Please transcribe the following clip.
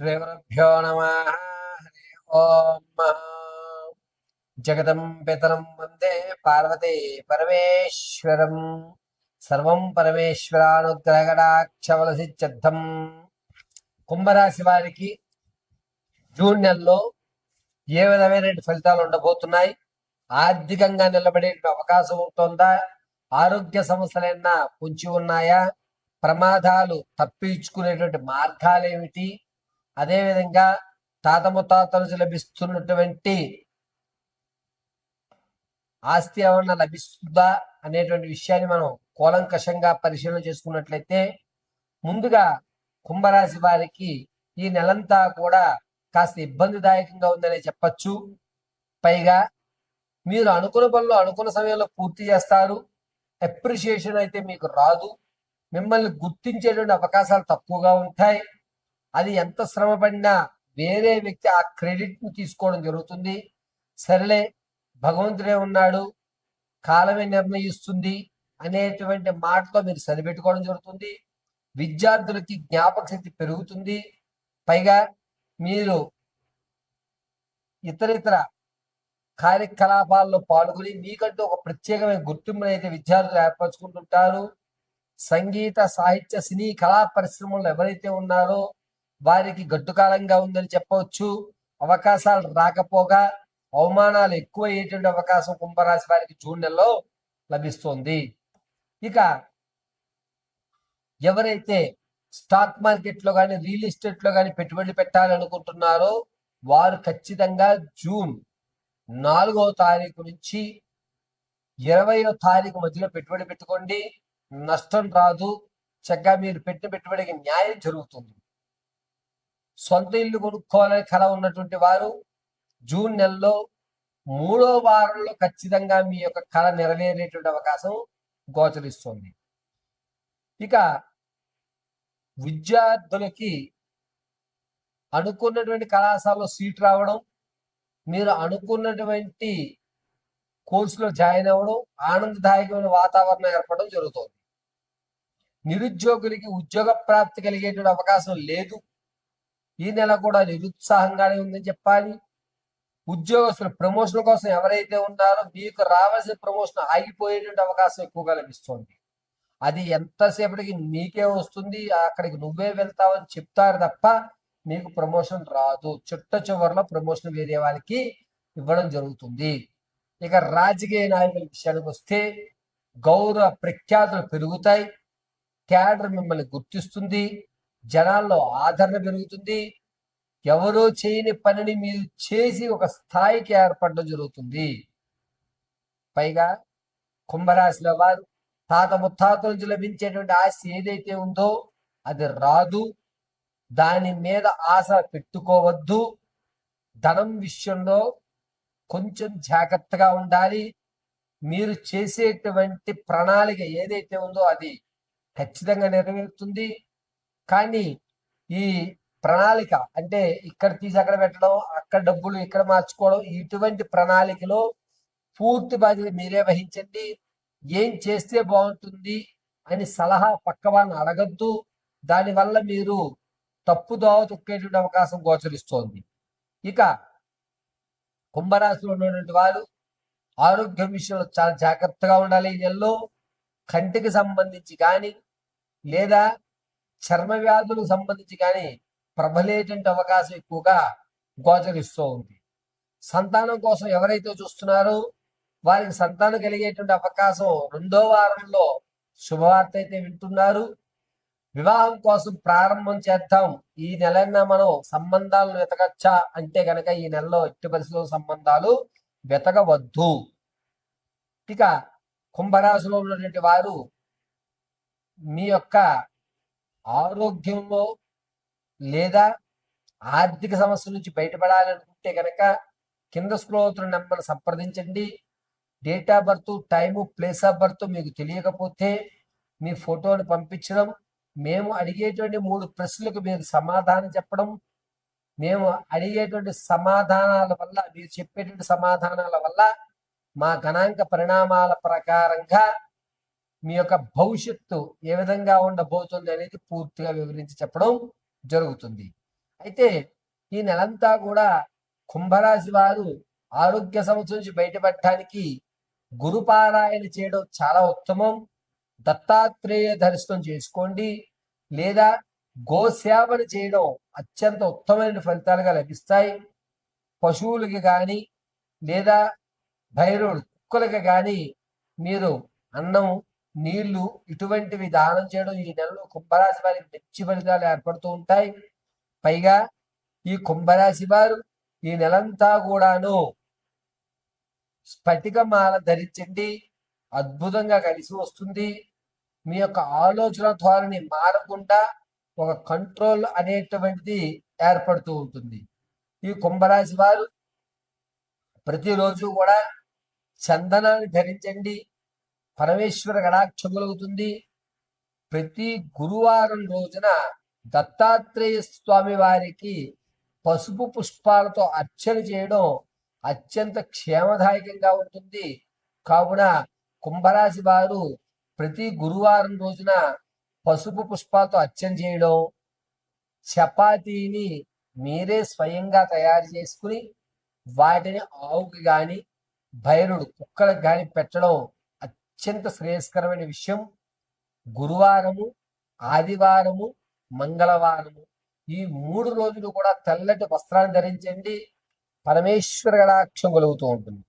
శ్రీగురుభ్యో నమః. హరి ఓం. జగదం పితరం వందే పార్వతీ పరమేశ్వరం. సర్వం పరమేశ్వరానుగ్రహగణాక్షవలసిద్ధం. కుంభరాశి వారికి జూన్ నెలలో ఏ విధమైన ఫలితాలు ఉండబోతున్నాయి? ఆర్థికంగా నిలబడే అవకాశం ఉంటుందా? ఆరోగ్య సమస్యలైనా పొంచి ఉన్నాయా? ప్రమాదాలు తప్పించుకునేటువంటి మార్గాలు ఏమిటి? అదేవిధంగా తాత ముత్తాతల నుంచి లభిస్తున్నటువంటి ఆస్తి ఏమన్నా లభిస్తుందా అనేటువంటి విషయాన్ని మనం కూలంకషంగా పరిశీలన చేసుకున్నట్లయితే, ముందుగా కుంభరాశి వారికి ఈ నెలంతా కూడా కాస్త ఇబ్బందిదాయకంగా ఉందనే చెప్పచ్చు. పైగా మీరు అనుకున్న పనులు అనుకున్న సమయంలో పూర్తి చేస్తారు. అప్రిషియేషన్ అయితే మీకు రాదు. మిమ్మల్ని గుర్తించేటువంటి అవకాశాలు తక్కువగా ఉంటాయి. అది ఎంత శ్రమ పడినా వేరే వ్యక్తి ఆ క్రెడిట్ ని తీసుకోవడం జరుగుతుంది. సరేలే, భగవంతుడే ఉన్నాడు, కాలమే నిర్ణయిస్తుంది అనేటువంటి మాటతో మీరు సరిపెట్టుకోవడం జరుగుతుంది. విద్యార్థులకి జ్ఞాపక శక్తి పెరుగుతుంది. పైగా మీరు ఇతరితర కార్యకలాపాల్లో పాల్గొని మీకంటూ ఒక ప్రత్యేకమైన గుర్తింపును అయితే విద్యార్థులు ఏర్పరచుకుంటుంటారు. సంగీత సాహిత్య సినీ కళా పరిశ్రమల్లో ఎవరైతే ఉన్నారో వారికి గడ్డుకాలంగా ఉందని చెప్పవచ్చు. అవకాశాలు రాకపోగా అవమానాలు ఎక్కువ అయ్యేటువంటి అవకాశం కుంభరాశి వారికి జూన్ నెలలో లభిస్తుంది. ఇక ఎవరైతే స్టాక్ మార్కెట్ లో కానీ రియల్ ఎస్టేట్ లో కానీ పెట్టుబడి పెట్టాలనుకుంటున్నారో వారు ఖచ్చితంగా జూన్ 4వ తారీఖు నుంచి 20వ తారీఖు మధ్యలో పెట్టుబడి పెట్టుకోండి. నష్టం రాదు. చక్కగా మీరు పెట్టిన పెట్టుబడికి న్యాయం జరుగుతుంది. సొంత ఇల్లు కొనుక్కోవాలని కల ఉన్నటువంటి వారు జూన్ నెలలో 3వ వారంలో ఖచ్చితంగా మీ యొక్క కళ నెరవేరేటువంటి అవకాశం గోచరిస్తుంది. ఇక విద్యార్థులకి అనుకున్నటువంటి కళాశాలలో సీట్ రావడం, మీరు అనుకున్నటువంటి కోర్సులో జాయిన్ అవ్వడం, ఆనందదాయకమైన వాతావరణం ఏర్పడడం జరుగుతుంది. నిరుద్యోగులకి ఉద్యోగ ప్రాప్తి కలిగేటువంటి అవకాశం లేదు. ఈ నెల కూడా నిరుత్సాహంగానే ఉందని చెప్పాలి. ఉద్యోగస్తుల ప్రమోషన్ కోసం ఎవరైతే ఉన్నారో మీకు రావాల్సిన ప్రమోషన్ ఆగిపోయేటువంటి అవకాశం ఎక్కువగా లభిస్తుంది. అది ఎంతసేపటికి నీకే వస్తుంది, అక్కడికి నువ్వే వెళ్తావని చెప్తారు తప్ప మీకు ప్రమోషన్ రాదు. చివరిలో ప్రమోషన్ వేరే వాళ్ళకి ఇవ్వడం జరుగుతుంది. ఇక రాజకీయ నాయకుల విషయానికి వస్తే గౌరవ ప్రఖ్యాతులు పెరుగుతాయి. క్యాడర్ మిమ్మల్ని గుర్తిస్తుంది. జనాల్లో ఆదరణ పెరుగుతుంది. ఎవరో చేయని పనిని మీరు చేసి ఒక స్థాయికి ఏర్పడడం జరుగుతుంది. పైగా కుంభరాశిలో వారు తాత ముత్తాతల నుంచి లభించేటువంటి ఆస్తి ఏదైతే ఉందో అది రాదు. దాని మీద ఆశ పెట్టుకోవద్దు. ధనం విషయంలో కొంచెం జాగ్రత్తగా ఉండాలి. మీరు చేసేటువంటి ప్రణాళిక ఏదైతే ఉందో అది ఖచ్చితంగా నెరవేరుతుంది. కానీ ఈ ప్రణాళిక అంటే ఇక్కడ తీసి అక్కడ పెట్టడం, అక్కడ డబ్బులు ఇక్కడ మార్చుకోవడం, ఇటువంటి ప్రణాళికలో పూర్తి బాధ్యత మీరే వహించండి. ఏం చేస్తే బాగుంటుంది అని సలహా పక్క వాళ్ళని అడగద్దు. దానివల్ల మీరు తప్పుదోవ తొక్కేటువంటి అవకాశం గోచరిస్తోంది. ఇక కుంభరాశిలో ఉన్నటువంటి వారు ఆరోగ్యం విషయంలో చాలా జాగ్రత్తగా ఉండాలి. ఈ నెలలో కంటికి సంబంధించి కానీ లేదా చర్మ వ్యాధులకు సంబంధించి కానీ ప్రబలేటువంటి అవకాశం ఎక్కువగా గోచరిస్తూ ఉంది. సంతానం కోసం ఎవరైతే చూస్తున్నారో వారికి సంతానం కలిగేటువంటి అవకాశం 2వ వారంలో శుభవార్త అయితే వింటున్నారు. వివాహం కోసం ప్రారంభం చేద్దాం, ఈ నెలైనా మనం సంబంధాలను వెతకచ్చా అంటే గనక ఈ నెలలో ఎట్టి పరిస్థితుల్లో సంబంధాలు వెతకవద్దు. ఇక కుంభరాశిలో ఉన్నటువంటి వారు మీ యొక్క ఆరోగ్యంలో లేదా ఆర్థిక సమస్యల నుంచి బయటపడాలనుకుంటే కనుక కింద స్క్రోల్ అవుతున్న నెంబర్ సంప్రదించండి. Date of birth, time, place of birth మీకు తెలియకపోతే మీ ఫోటోని పంపించడం, మేము అడిగేటువంటి 3 ప్రశ్నలకు మీరు సమాధానం చెప్పడం, మేము అడిగేటువంటి సమాధానాల వల్ల మీరు చెప్పేటువంటి సమాధానాల వల్ల మా గణాంక పరిణామాల ప్రకారంగా మీ యొక్క భవిష్యత్తు ఏ విధంగా ఉండబోతుంది అనేది పూర్తిగా వివరించి చెప్పడం జరుగుతుంది. అయితే ఈ నెలంతా కూడా కుంభరాశి వారు ఆరోగ్య సమస్య నుంచి బయటపడటానికి గురుపారాయణ చేయడం చాలా ఉత్తమం. దత్తాత్రేయ దర్శనం చేసుకోండి, లేదా గోసేవను చేయడం అత్యంత ఉత్తమమైన ఫలితాలుగా లభిస్తాయి. పశువులకి కానీ లేదా భైరవుడు కుక్కలకి కానీ మీరు అన్నం, నీళ్లు ఇటువంటివి దానం చేయడం ఈ నెలలో కుంభరాశి వారికి మంచి ఫలితాలు ఏర్పడుతూ ఉంటాయి. పైగా ఈ కుంభరాశి వారు ఈ నెలంతా కూడాను స్ఫటికమాల ధరించండి, అద్భుతంగా కలిసి వస్తుంది. మీ యొక్క ఆలోచన ధోరణి మారకుండా ఒక కంట్రోల్ అనేటువంటిది ఏర్పడుతూ ఉంటుంది. ఈ కుంభరాశి వారు ప్రతిరోజు కూడా చందనాన్ని ధరించండి, పరమేశ్వర కటాక్షం కలుగుతుంది. ప్రతి గురువారం రోజున దత్తాత్రేయ స్వామి వారికి పసుపు పుష్పాలతో అర్చన చేయడం అత్యంత క్షేమదాయకంగా ఉంటుంది. కావున కుంభరాశి వారు ప్రతి గురువారం రోజున పసుపు పుష్పాలతో అర్చన చేయడం, చపాతీని మీరే స్వయంగా తయారు చేసుకుని వాటిని ఆవుకి కానీ భైరుడు కుక్కలకు కానీ పెట్టడం అత్యంత శ్రేయస్కరమైన విషయం. గురువారము, ఆదివారము, మంగళవారము ఈ 3 రోజులు కూడా తెల్లటి వస్త్రాన్ని ధరించండి, పరమేశ్వర కటాక్షం కలుగుతూ ఉంటుంది.